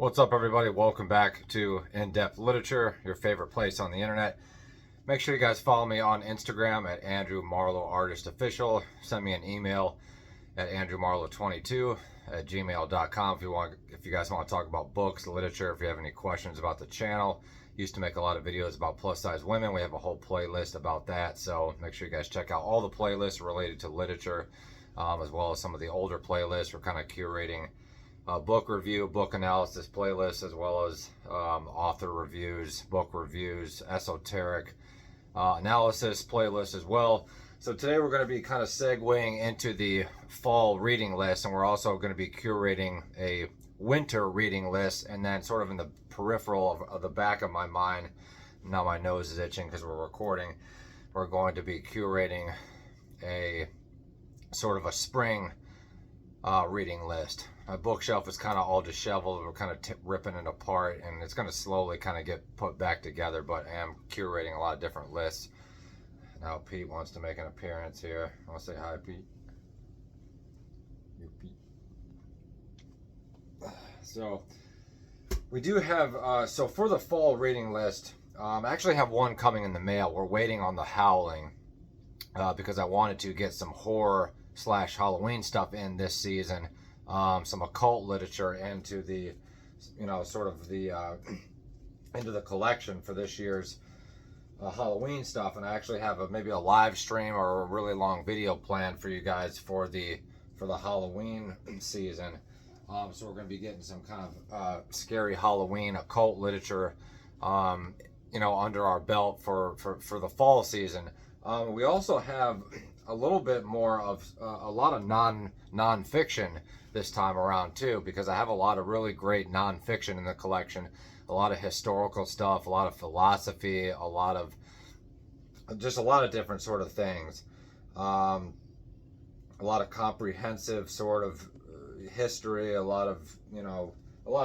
What's up, everybody? Welcome back to In-Depth Literature, your favorite place on the internet. Make sure you guys follow me on Instagram at Andrew Marlowe Artist Official. Send me an email at andrewmarlowe22@gmail.com if you guys want to talk about books, literature, if you have any questions about the channel. Used to make a lot of videos about plus-size women. We have a whole playlist about that, so make sure you guys check out all the playlists related to literature, as well as some of the older playlists. We're kind of curating book review, book analysis playlist, as well as author reviews, book reviews, esoteric analysis playlist as well. So today we're going to be kind of segueing into the fall reading list, and we're also going to be curating a winter reading list, and then sort of in the peripheral of the back of my mind, now my nose is itching because we're recording, we're going to be curating a sort of a spring reading list. My bookshelf is kind of all disheveled. We're kind of ripping it apart, and it's going to slowly kind of get put back together, but I am curating a lot of different lists. Now Pete wants to make an appearance here. I want to say hi, Pete. Pete. So we do have, so for the fall reading list, I actually have one coming in the mail. We're waiting on The Howling because I wanted to get some horror / Halloween stuff in this season. Some occult literature into the, sort of the, into the collection for this year's Halloween stuff. And I actually have maybe a live stream or a really long video planned for you guys for the Halloween season. So we're going to be getting some kind of scary Halloween occult literature, under our belt for the fall season. We also have a little bit more of a lot of non-fiction this time around too, because I have a lot of really great non-fiction in the collection, a lot of historical stuff, a lot of philosophy, a lot of different sort of things, a lot of comprehensive sort of history, a lot of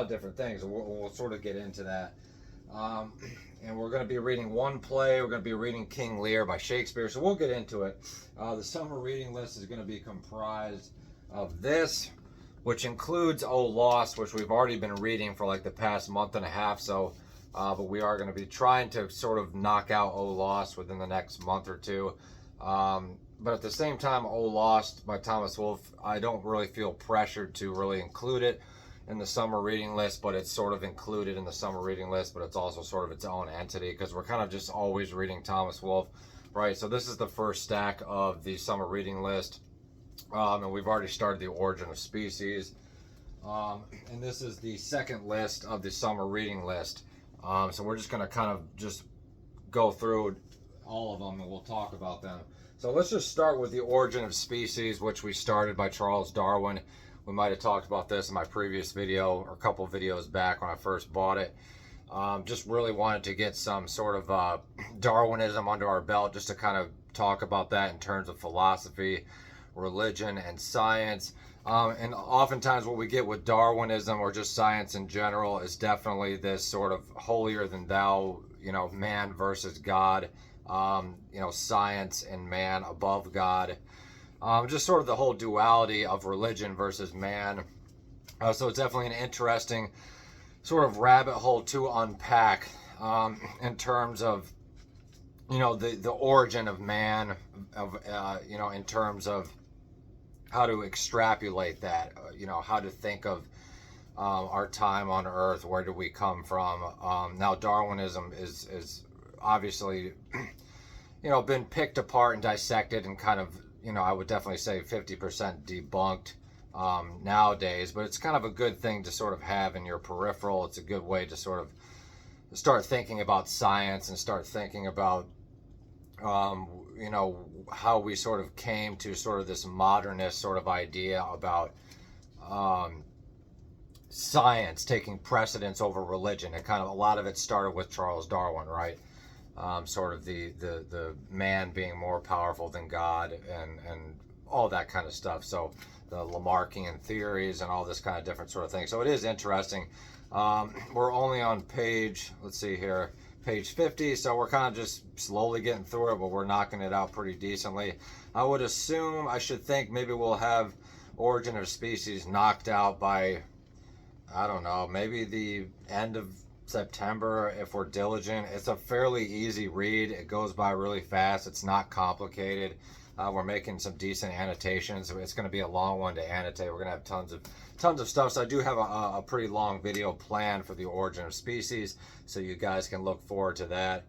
different things. We'll sort of get into that. And we're going to be reading one play. We're going to be reading King Lear by Shakespeare, so we'll get into it. The summer reading list is going to be comprised of this, which includes Oh Lost, which we've already been reading for like the past month and a half. So, but we are going to be trying to sort of knock out Oh Lost within the next month or two. But at the same time, Oh Lost by Thomas Wolfe, I don't really feel pressured to really include it in the summer reading list, but it's sort of included in the summer reading list, but it's also sort of its own entity because we're kind of just always reading Thomas Wolfe, right? So this is the first stack of the summer reading list, and we've already started The Origin of Species, and this is the second list of the summer reading list. So we're just going to kind of just go through all of them and we'll talk about them. So let's just start with The Origin of Species, which we started by Charles Darwin. We might have talked about this in my previous video or a couple videos back when I first bought it. Just really wanted to get some sort of Darwinism under our belt, just to kind of talk about that in terms of philosophy, religion, and science. And oftentimes what we get with Darwinism or just science in general is definitely this sort of holier than thou, man versus God, science and man above God. Just sort of the whole duality of religion versus man. So it's definitely an interesting sort of rabbit hole to unpack in terms of, the origin of man, in terms of how to extrapolate that, how to think of our time on Earth, where do we come from. Now Darwinism is obviously, been picked apart and dissected and kind of, I would definitely say 50% debunked nowadays, but it's kind of a good thing to sort of have in your peripheral. It's a good way to sort of start thinking about science and start thinking about, how we sort of came to sort of this modernist sort of idea about science taking precedence over religion. And kind of a lot of it started with Charles Darwin, right? Sort of the man being more powerful than God and all that kind of stuff. So the Lamarckian theories and all this kind of different sort of thing. So it is interesting. We're only on page 50. So we're kind of just slowly getting through it, but we're knocking it out pretty decently. I should think maybe we'll have Origin of Species knocked out by I don't know, maybe the end of September if we're diligent. It's a fairly easy read. It goes by really fast. It's not complicated. We're making some decent annotations. It's going to be a long one to annotate. We're going to have tons of stuff. So I do have a pretty long video planned for the origin of species, so you guys can look forward to that.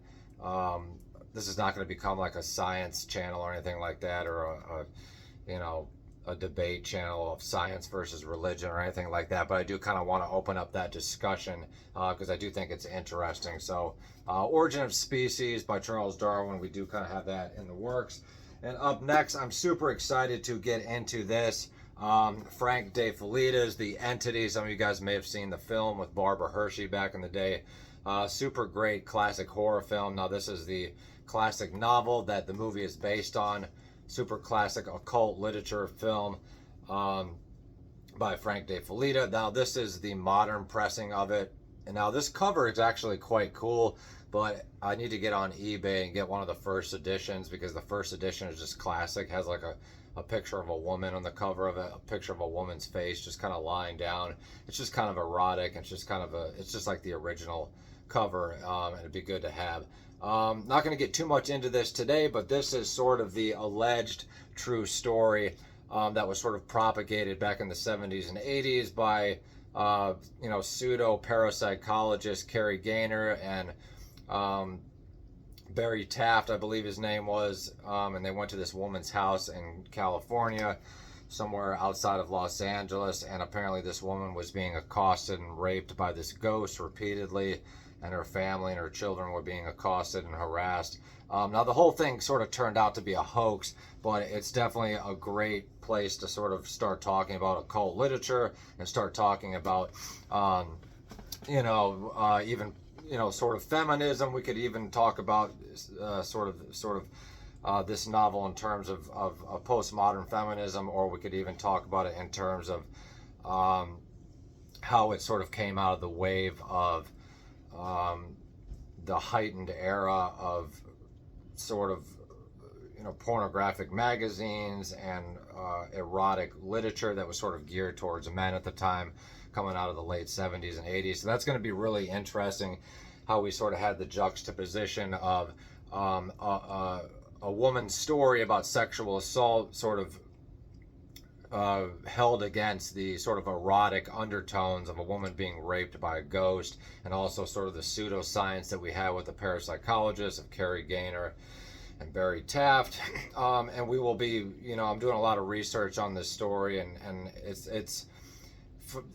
This is not going to become like a science channel or anything like that, or you know, a debate channel of science versus religion or anything like that, but I do kind of want to open up that discussion because I do think it's interesting. So Origin of Species by Charles Darwin, we do kind of have that in the works. And up next, I'm super excited to get into this. Frank De Felitta's The Entity. Some of you guys may have seen the film with Barbara Hershey back in the day. Super great classic horror film. Now this is the classic novel that the movie is based on. Super classic occult literature film by Frank De Felitta. Now this is the modern pressing of it. And now this cover is actually quite cool, but I need to get on eBay and get one of the first editions, because the first edition is just classic. It has like a picture of a woman on the cover of it, a picture of a woman's face just kind of lying down. It's just kind of erotic. It's just kind of it's just like the original cover, and it'd be good to have. Not going to get too much into this today, but this is sort of the alleged true story that was sort of propagated back in the 70s and 80s by pseudo parapsychologist Kerry Gaynor and Barry Taft, I believe his name was, and they went to this woman's house in California, somewhere outside of Los Angeles, and apparently this woman was being accosted and raped by this ghost repeatedly, and her family and her children were being accosted and harassed. Now the whole thing sort of turned out to be a hoax, but it's definitely a great place to sort of start talking about occult literature and start talking about, even sort of feminism. We could even talk about sort of this novel in terms of postmodern feminism, or we could even talk about it in terms of how it sort of came out of the wave of the heightened era of sort of pornographic magazines and erotic literature that was sort of geared towards men at the time, coming out of the late 70s and 80s. So that's going to be really interesting, how we sort of had the juxtaposition of a woman's story about sexual assault sort of held against the sort of erotic undertones of a woman being raped by a ghost, and also sort of the pseudoscience that we had with the parapsychologists of Kerry Gaynor and Barry Taft. And we will be, I'm doing a lot of research on this story, and it's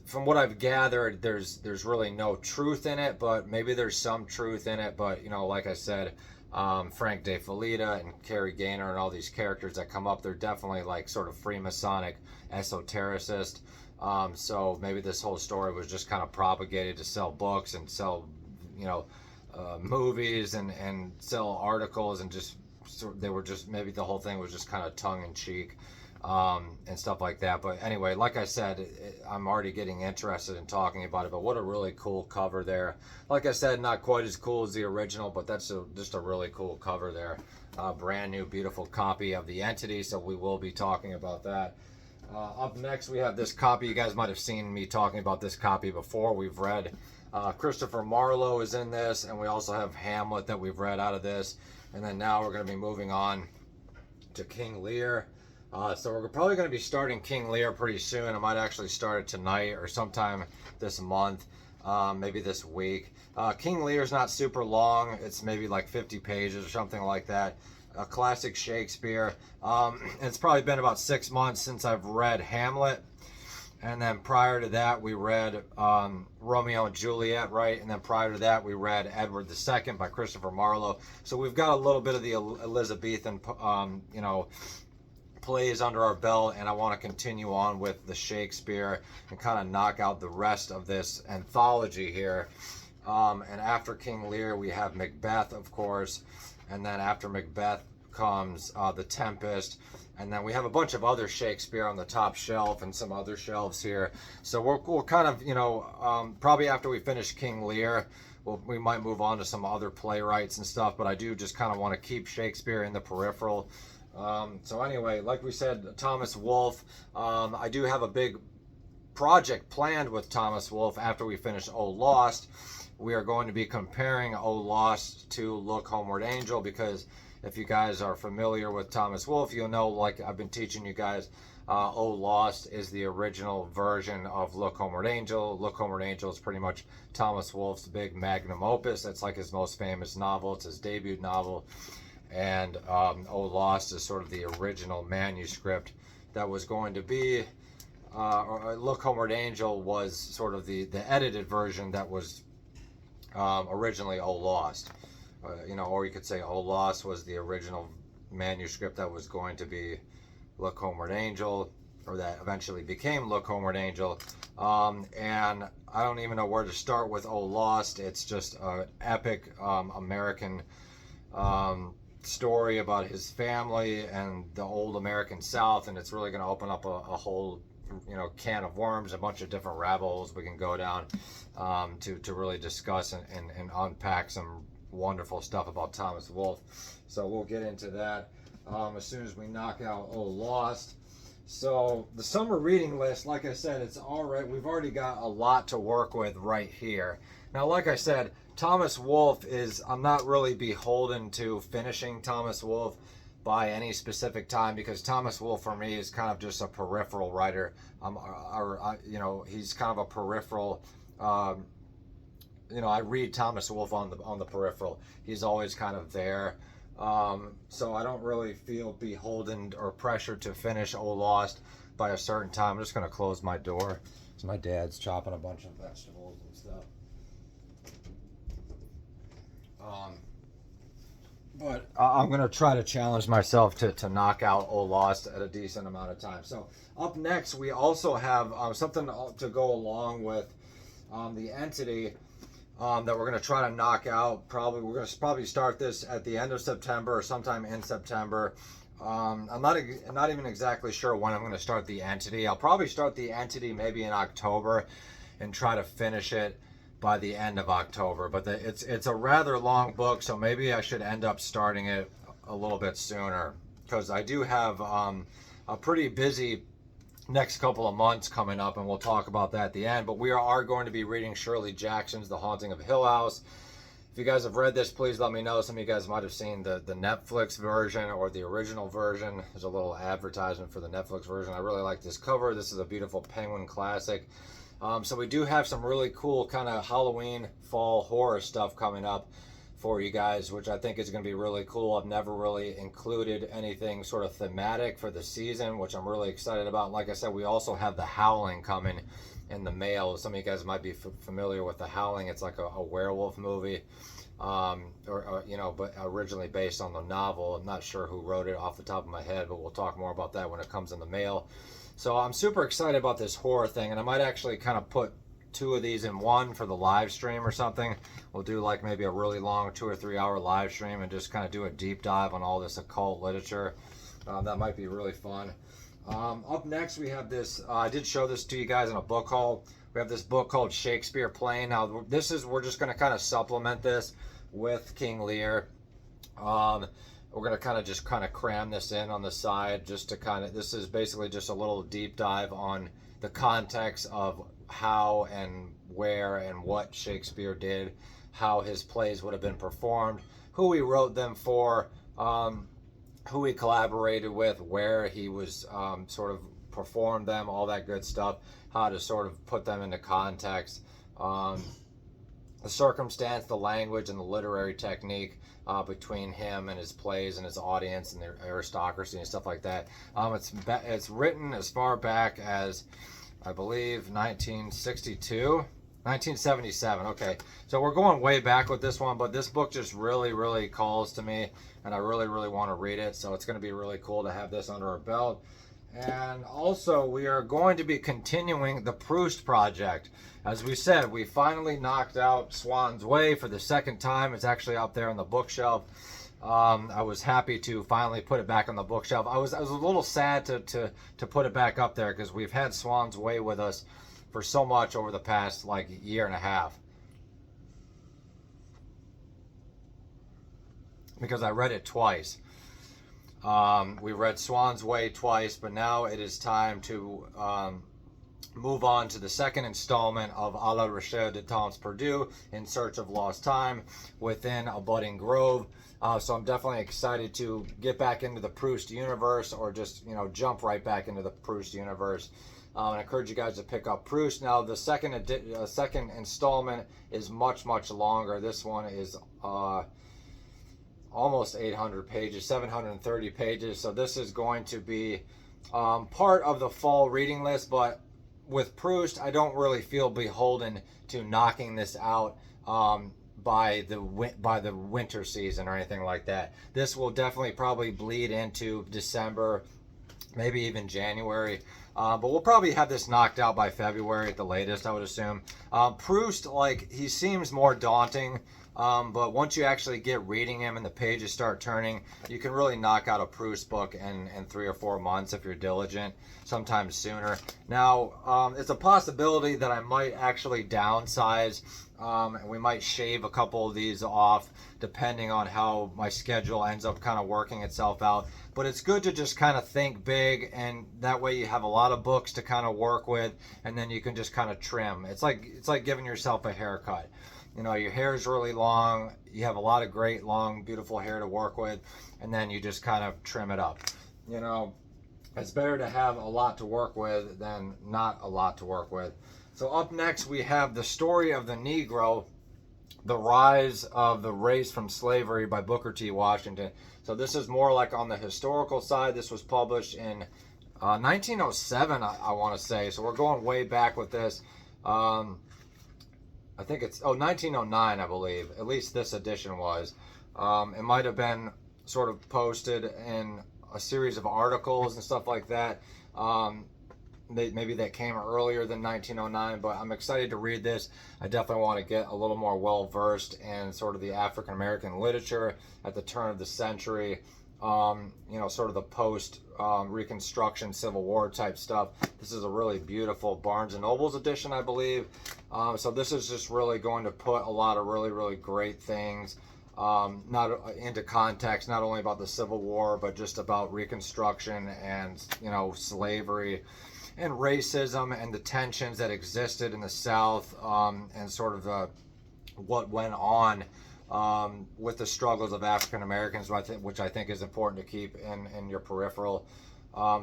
from what I've gathered, there's really no truth in it, but maybe there's some truth in it. But like I said, Frank De Felitta and Kerry Gaynor and all these characters that come up, they're definitely like sort of Freemasonic esotericist. So maybe this whole story was just kind of propagated to sell books and sell, movies and sell articles, and just they were just, maybe the whole thing was just kind of tongue in cheek. And stuff like that. But anyway, like I said, I'm already getting interested in talking about it, but what a really cool cover there. Like I said, not quite as cool as the original, but that's just a really cool cover there. Brand new, beautiful copy of The Entity, so we will be talking about that. Up next, we have this copy. You guys might have seen me talking about this copy before. We've read Christopher Marlowe is in this, and we also have Hamlet that we've read out of this. And then now we're going to be moving on to King Lear. So we're probably going to be starting King Lear pretty soon. I might actually start it tonight or sometime this month, maybe this week. King Lear's not super long. It's maybe like 50 pages or something like that. A classic Shakespeare. It's probably been about 6 months since I've read Hamlet. And then prior to that, we read Romeo and Juliet, right? And then prior to that, we read Edward II by Christopher Marlowe. So we've got a little bit of the Elizabethan, plays under our belt, and I want to continue on with the Shakespeare and kind of knock out the rest of this anthology here. And after King Lear, we have Macbeth, of course, and then after Macbeth comes The Tempest, and then we have a bunch of other Shakespeare on the top shelf and some other shelves here. So we'll kind of, probably after we finish King Lear, we might move on to some other playwrights and stuff, but I do just kind of want to keep Shakespeare in the peripheral. So anyway, like we said, Thomas Wolfe, I do have a big project planned with Thomas Wolfe after we finish Oh Lost. We are going to be comparing Oh Lost to Look Homeward Angel, because if you guys are familiar with Thomas Wolfe, you'll know, like I've been teaching you guys, Oh Lost is the original version of Look Homeward Angel. Look Homeward Angel is pretty much Thomas Wolfe's big magnum opus. It's like his most famous novel. It's his debut novel. And Oh Lost is sort of the original manuscript that was going to be, Look Homeward Angel was sort of the edited version that was originally Oh Lost. Or you could say Oh Lost was the original manuscript that was going to be Look Homeward Angel, or that eventually became Look Homeward Angel. And I don't even know where to start with Oh Lost. It's just an epic American story about his family and the old American South, and it's really going to open up a whole can of worms, a bunch of different rabbit holes we can go down to really discuss and unpack some wonderful stuff about Thomas Wolfe. So we'll get into that as soon as we knock out Oh Lost. So the summer reading list, like I said, we've already got a lot to work with right here. Now, like I said, Thomas Wolfe I'm not really beholden to finishing Thomas Wolfe by any specific time, because Thomas Wolfe for me is kind of just a peripheral writer. He's kind of a peripheral. I read Thomas Wolfe on the peripheral. He's always kind of there. So I don't really feel beholden or pressured to finish Oh Lost by a certain time. I'm just going to close my door. So my dad's chopping a bunch of vegetables and stuff. But I'm going to try to challenge myself to knock out Oh Lost at a decent amount of time. So up next, we also have something to go along with the entity that we're going to try to knock out. We're going to probably start this at the end of September or sometime in September. I'm not even exactly sure when I'm going to start the entity. I'll probably start the entity maybe in October and try to finish it by the end of October. But it's a rather long book, so maybe I should end up starting it a little bit sooner, because I do have a pretty busy next couple of months coming up, and we'll talk about that at the end. But we are going to be reading Shirley Jackson's The Haunting of Hill House. If you guys have read this, please let me know. Some of you guys might have seen the Netflix version or the original version. There's a little advertisement for the Netflix version. I really like this cover. This is a beautiful Penguin classic. So we do have some really cool kind of Halloween fall horror stuff coming up for you guys, which I think is going to be really cool. I've never really included anything sort of thematic for the season, which I'm really excited about. And like I said, we also have The Howling coming in the mail. Some of you guys might be familiar with The Howling. It's like a werewolf movie, but originally based on the novel. I'm not sure who wrote it off the top of my head, but we'll talk more about that when it comes in the mail. So I'm super excited about this horror thing, and I might actually kind of put two of these in one for the live stream or something. We'll do like maybe a really long 2 or 3 hour live stream and just kind of do a deep dive on all this occult literature. That might be really fun. Up next, we have this. I did show this to you guys in a book haul. We have this book called Shakespeare Plain. Now, we're just going to kind of supplement this with King Lear. We're going to kind of cram this in on the side, just to this is basically just a little deep dive on the context of how and where and what Shakespeare did, how his plays would have been performed, who he wrote them for, who he collaborated with, where he was sort of performed them, all that good stuff, how to sort of put them into context, the circumstance, the language, and the literary technique between him and his plays and his audience and the aristocracy and stuff like that. It's written as far back as, I believe, 1977. Okay, so we're going way back with this one, but this book just really, really calls to me, and I really, really want to read it. So it's going to be really cool to have this under our belt. And also, we are going to be continuing the Proust project. As we said, we finally knocked out Swan's Way for the second time. It's actually up there on the bookshelf. I was happy to finally put it back on the bookshelf. I was a little sad to put it back up there, because we've had Swan's Way with us for so much over the past year and a half. Because I read it twice. We read Swan's Way twice, but now it is time to move on to the second installment of A la Recherche de Temps Perdu, In Search of Lost Time, within a budding grove. So I'm definitely excited to get back into the Proust universe, or just, you know, jump right back into the Proust universe. And I encourage you guys to pick up Proust. Now, the second installment is much, much longer. This one is almost 800 pages, 730 pages. So this is going to be part of the fall reading list, but with Proust, I don't really feel beholden to knocking this out by the winter season or anything like that. This will definitely probably bleed into December, maybe even January. But we'll probably have this knocked out by February at the latest, I would assume. Proust, like, he seems more daunting. But once you actually get reading him and the pages start turning, you can really knock out a Proust book in 3 or 4 months if you're diligent, sometimes sooner. Now, it's a possibility that I might actually downsize, and we might shave a couple of these off depending on how my schedule ends up kind of working itself out. But it's good to just kind of think big, and that way you have a lot of books to kind of work with, and then you can just kind of trim. It's like giving yourself a haircut. You know, your hair is really long, you have a lot of great, long, beautiful hair to work with, and then you just kind of trim it up. You know, it's better to have a lot to work with than not a lot to work with. So up next, we have The Story of the Negro, The Rise of the Race from Slavery by Booker T. Washington. So this is more like on the historical side. This was published in 1907, I want to say. So we're going way back with this. I think it's 1909, I believe. At least this edition was. It might have been sort of posted in a series of articles and stuff like that. Maybe that came earlier than 1909, but I'm excited to read this. I definitely want to get a little more well versed in sort of the African American literature at the turn of the century. You know, sort of the post Reconstruction, Civil War type stuff. This is a really beautiful Barnes and Noble's edition, I believe. So this is just really going to put a lot of really, really great things not into context, not only about the Civil War, but just about Reconstruction and, you know, slavery and racism and the tensions that existed in the South, and sort of what went on with the struggles of African Americans, which I think is important to keep in your peripheral.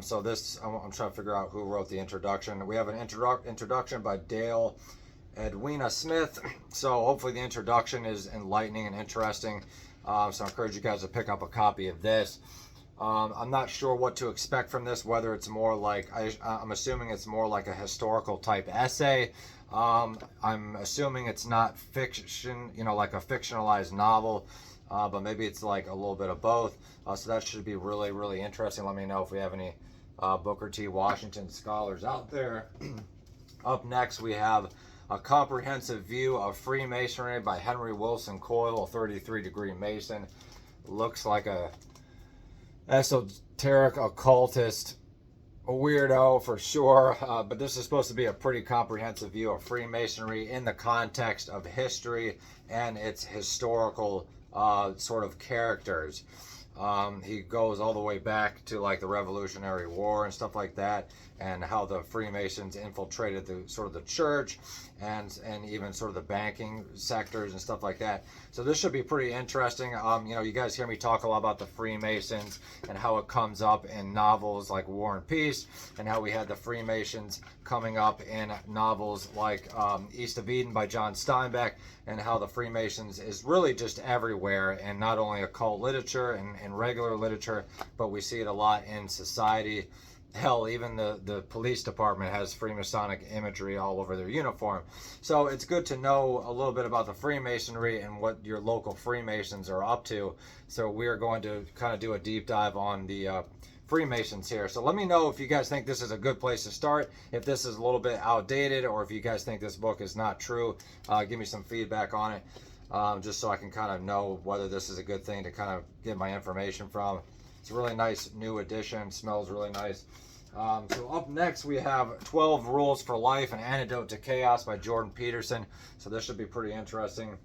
So this, I'm trying to figure out who wrote the introduction. We have an introduction by Dale Edwina Smith. So hopefully the introduction is enlightening and interesting. So I encourage you guys to pick up a copy of this. I'm not sure what to expect from this, whether it's more like, I'm assuming it's more like a historical type essay. I'm assuming it's not fiction, you know, like a fictionalized novel, but maybe it's like a little bit of both. So that should be really, really interesting. Let me know if we have any Booker T. Washington scholars out there. Up next, we have A Comprehensive View of Freemasonry by Henry Wilson Coyle, a 33-degree Mason. Looks like a esoteric occultist, a weirdo for sure, but this is supposed to be a pretty comprehensive view of Freemasonry in the context of history and its historical sort of characters. He goes all the way back to like the Revolutionary War and stuff like that, and how the Freemasons infiltrated the sort of the church and even sort of the banking sectors and stuff like that. So this should be pretty interesting. You know, you guys hear me talk a lot about the Freemasons and how it comes up in novels like War and Peace, and how we had the Freemasons coming up in novels like East of Eden by John Steinbeck, and how the Freemasons is really just everywhere, and not only occult literature and regular literature, but we see it a lot in society. Hell, even the police department has Freemasonic imagery all over their uniform. So it's good to know a little bit about the Freemasonry and what your local Freemasons are up to. So we are going to kind of do a deep dive on the Freemasons here. So let me know if you guys think this is a good place to start, if this is a little bit outdated, or if you guys think this book is not true. Give me some feedback on it, just so I can kind of know whether this is a good thing to kind of get my information from. It's a really nice new edition, smells really nice. So up next we have 12 Rules for Life, An Antidote to Chaos by Jordan Peterson. So this should be pretty interesting.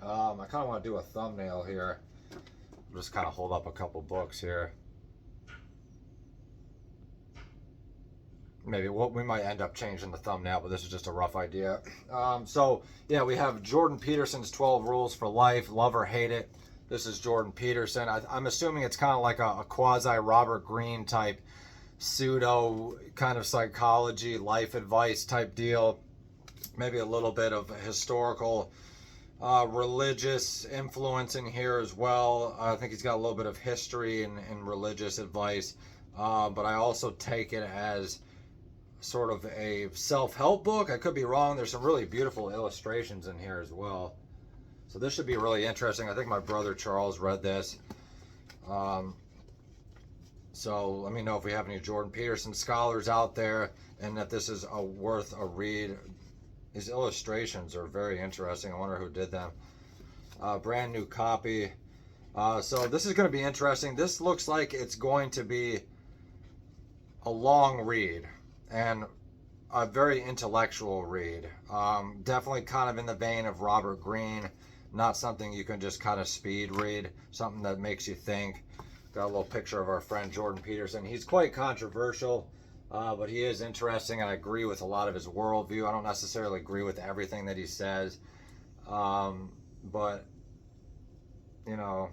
I kind of want to do a thumbnail here. I'll just kind of hold up a couple books here. maybe we might end up changing the thumbnail, but this is just a rough idea. So yeah, we have Jordan Peterson's 12 Rules for Life, Love or Hate It. This is Jordan Peterson. I'm assuming it's kind of like a quasi Robert Greene type pseudo kind of psychology, life advice type deal. Maybe a little bit of historical, religious influence in here as well. I think he's got a little bit of history and religious advice. But I also take it as sort of a self-help book. I could be wrong. There's some really beautiful illustrations in here as well. So this should be really interesting. I think my brother Charles read this. So let me know if we have any Jordan Peterson scholars out there and that this is worth a read. These illustrations are very interesting. I wonder who did them. Brand new copy. So this is going to be interesting. This looks like it's going to be a long read and a very intellectual read. Definitely kind of in the vein of Robert Greene. Not something you can just kind of speed read. Something that makes you think. Got a little picture of our friend Jordan Peterson. He's quite controversial, but he is interesting, and I agree with a lot of his worldview. I don't necessarily agree with everything that he says, but, you know,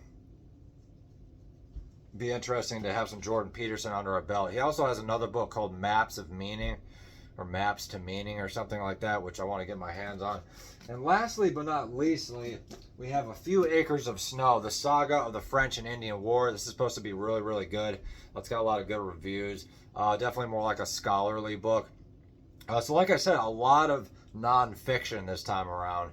be interesting to have some Jordan Peterson under our belt. He also has another book called Maps of Meaning, or Maps to Meaning, or something like that, which I want to get my hands on. And lastly, but not leastly, we have A Few Acres of Snow, the saga of the French and Indian War. This is supposed to be really, really good. It's got a lot of good reviews. Definitely more like a scholarly book. So like I said, a lot of nonfiction this time around,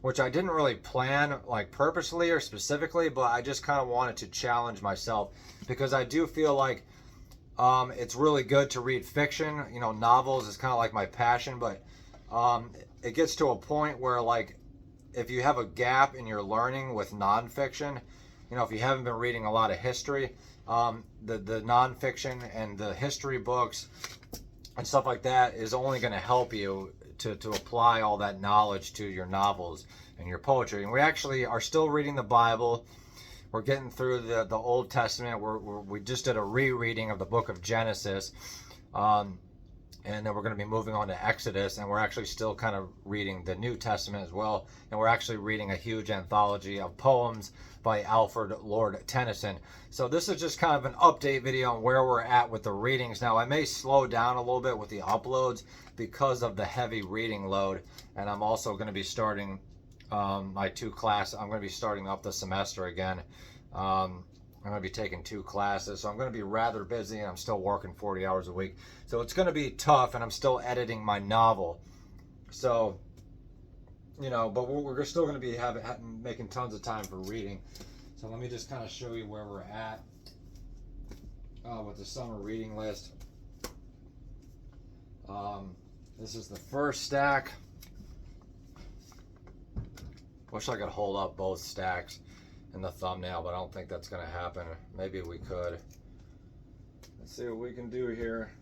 which I didn't really plan like purposely or specifically, but I just kind of wanted to challenge myself because I do feel like it's really good to read fiction. You know, novels is kind of like my passion, but it gets to a point where, like, if you have a gap in your learning with nonfiction, you know, if you haven't been reading a lot of history, the nonfiction and the history books and stuff like that is only going to help you to apply all that knowledge to your novels and your poetry. And we actually are still reading the Bible. We're getting through the Old Testament. We just did a rereading of the book of Genesis. And then we're going to be moving on to Exodus. And we're actually still kind of reading the New Testament as well. And we're actually reading a huge anthology of poems by Alfred Lord Tennyson. So this is just kind of an update video on where we're at with the readings. Now, I may slow down a little bit with the uploads because of the heavy reading load. And I'm also going to be starting my 2 classes. I'm going to be starting up the semester again. I'm going to be taking 2 classes, so I'm going to be rather busy, and I'm still working 40 hours a week. So it's going to be tough, and I'm still editing my novel. So, you know, but we're still going to be making tons of time for reading. So let me just kind of show you where we're at with the summer reading list. This is the first stack. Wish I could hold up both stacks in the thumbnail, but I don't think that's going to happen. Maybe we could. Let's see what we can do here.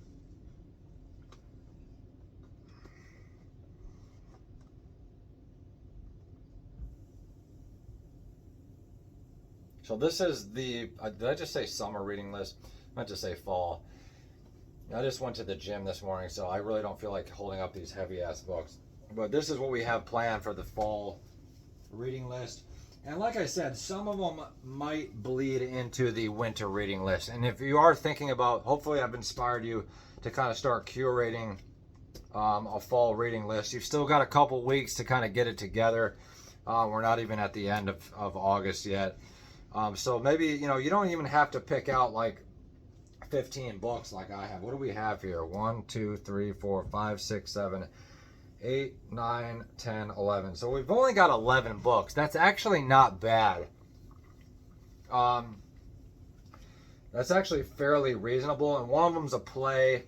So this is the, did I just say summer reading list? I meant to say fall. I just went to the gym this morning, so I really don't feel like holding up these heavy ass books. But this is what we have planned for the fall reading list. And like I said, some of them might bleed into the winter reading list. And if you are thinking about, hopefully I've inspired you to kind of start curating a fall reading list. You've still got a couple weeks to kind of get it together. We're not even at the end of August yet. So maybe, you know, you don't even have to pick out like 15 books like I have. What do we have here? 1, 2, 3, 4, 5, 6, 7, 8, 9, 10, 11. So we've only got 11 books. That's actually not bad. That's actually fairly reasonable. And one of them's a play,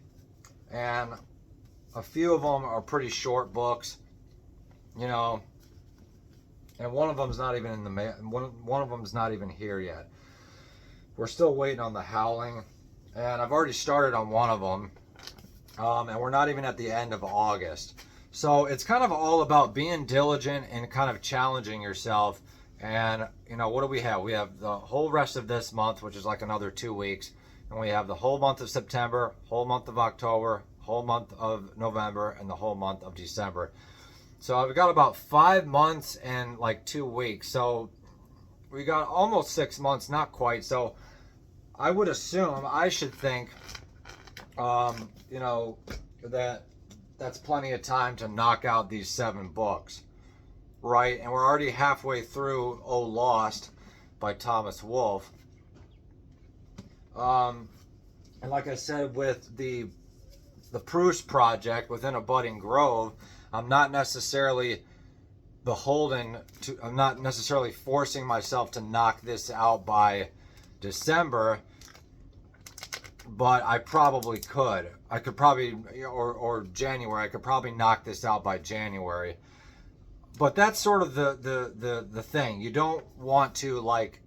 and a few of them are pretty short books, you know. And one of them's not even in the one of them's not even here yet. We're still waiting on The Howling, and I've already started on one of them, and we're not even at the end of August. So it's kind of all about being diligent and kind of challenging yourself. And, you know, what do we have? We have the whole rest of this month, which is like another 2 weeks. and we have the whole month of September, whole month of October, whole month of November, and the whole month of December. So I've got about 5 months and like 2 weeks. So we got almost 6 months, not quite. So I would assume, I should think, you know, that's plenty of time to knock out these 7 books, right? And we're already halfway through Oh Lost by Thomas Wolfe. And like I said, with the Proust project within a budding grove, I'm not necessarily beholden to, I'm not necessarily forcing myself to knock this out by December, but I probably could. I could probably, or January, I could probably knock this out by January. But that's sort of the thing. You don't want to like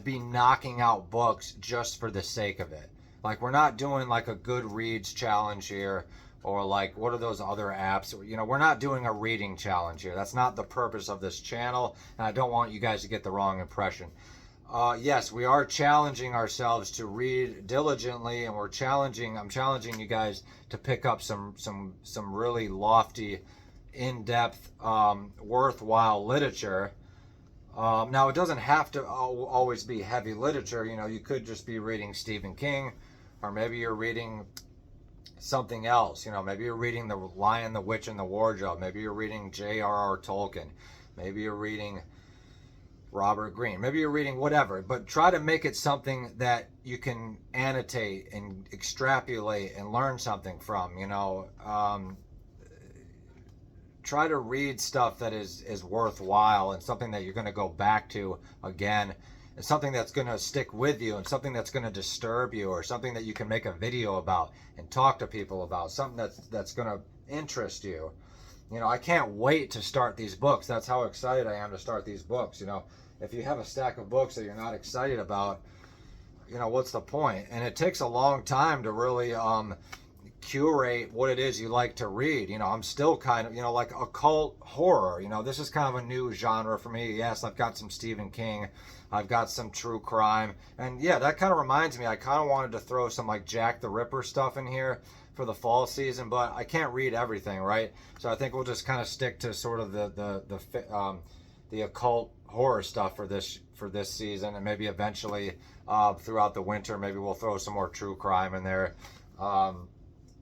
be knocking out books just for the sake of it. Like, we're not doing like a Goodreads challenge here, or like, what are those other apps? You know, we're not doing a reading challenge here. That's not the purpose of this channel, and I don't want you guys to get the wrong impression. Yes, we are challenging ourselves to read diligently, and I'm challenging you guys to pick up some really lofty, in-depth, worthwhile literature. Now, it doesn't have to always be heavy literature. You know, you could just be reading Stephen King, or maybe you're reading something else. You know, maybe you're reading The Lion, the Witch, and the Wardrobe. Maybe you're reading J.R.R. Tolkien. Maybe you're reading Robert Greene. Maybe you're reading whatever. But try to make it something that you can annotate and extrapolate and learn something from. You know, try to read stuff that is worthwhile, and something that you're going to go back to again, and something that's going to stick with you, and something that's going to disturb you, or something that you can make a video about and talk to people about, something that's going to interest you. You know, I can't wait to start these books. That's how excited I am to start these books. You know, if you have a stack of books that you're not excited about, you know, what's the point? And it takes a long time to really curate what it is you like to read. You know, I'm still kind of, you know, like occult horror. You know, this is kind of a new genre for me. Yes, I've got some Stephen King, I've got some true crime, and yeah, that kind of reminds me, I kind of wanted to throw some like Jack the Ripper stuff in here for the fall season, but I can't read everything, right? So I think we'll just kind of stick to sort of the occult horror stuff for this season, and maybe eventually throughout the winter, maybe we'll throw some more true crime in there.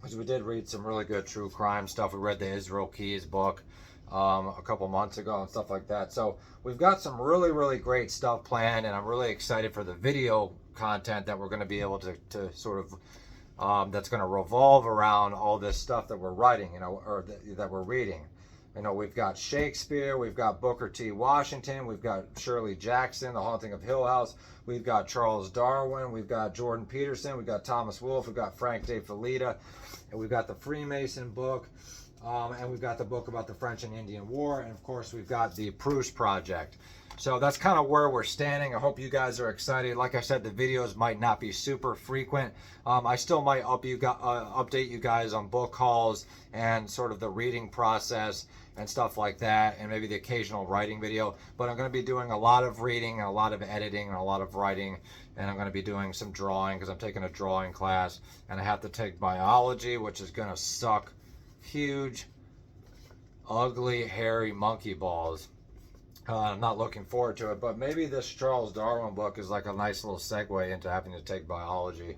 Because we did read some really good true crime stuff. We read the Israel Keys book a couple months ago and stuff like that. So we've got some really, really great stuff planned, and I'm really excited for the video content that we're going to be able to sort of, that's going to revolve around all this stuff that we're writing, you know, or that we're reading. You know, we've got Shakespeare, we've got Booker T. Washington, we've got Shirley Jackson, The Haunting of Hill House, we've got Charles Darwin, we've got Jordan Peterson, we've got Thomas Wolfe, we've got Frank de Fileta, and we've got the Freemason book, and we've got the book about the French and Indian War, and of course we've got the Proust project. So that's kind of where we're standing. I hope you guys are excited. Like I said, the videos might not be super frequent. I still might update you guys on book hauls and sort of the reading process and stuff like that, and maybe the occasional writing video. But I'm going to be doing a lot of reading and a lot of editing and a lot of writing, and I'm going to be doing some drawing because I'm taking a drawing class, and I have to take biology, which is going to suck huge, ugly, hairy monkey balls. I'm not looking forward to it, but maybe this Charles Darwin book is like a nice little segue into having to take biology.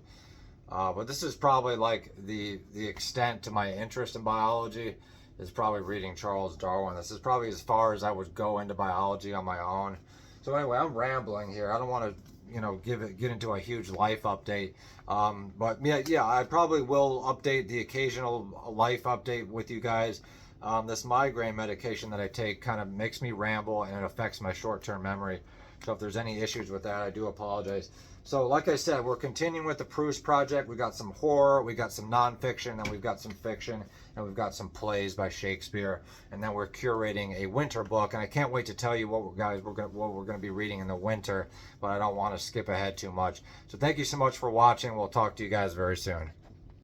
But this is probably like the extent to my interest in biology is probably reading Charles Darwin. This is probably as far as I would go into biology on my own. So anyway, I'm rambling here. I don't want to, you know, get into a huge life update. But yeah, I probably will update the occasional life update with you guys. This migraine medication that I take kind of makes me ramble, and it affects my short-term memory. So if there's any issues with that, I do apologize. So like I said, we're continuing with the Proust project. We got some horror, we got some nonfiction, and we've got some fiction, and we've got some plays by Shakespeare. And then we're curating a winter book, and I can't wait to tell you what we're going to be reading in the winter, but I don't want to skip ahead too much. So thank you so much for watching. We'll talk to you guys very soon.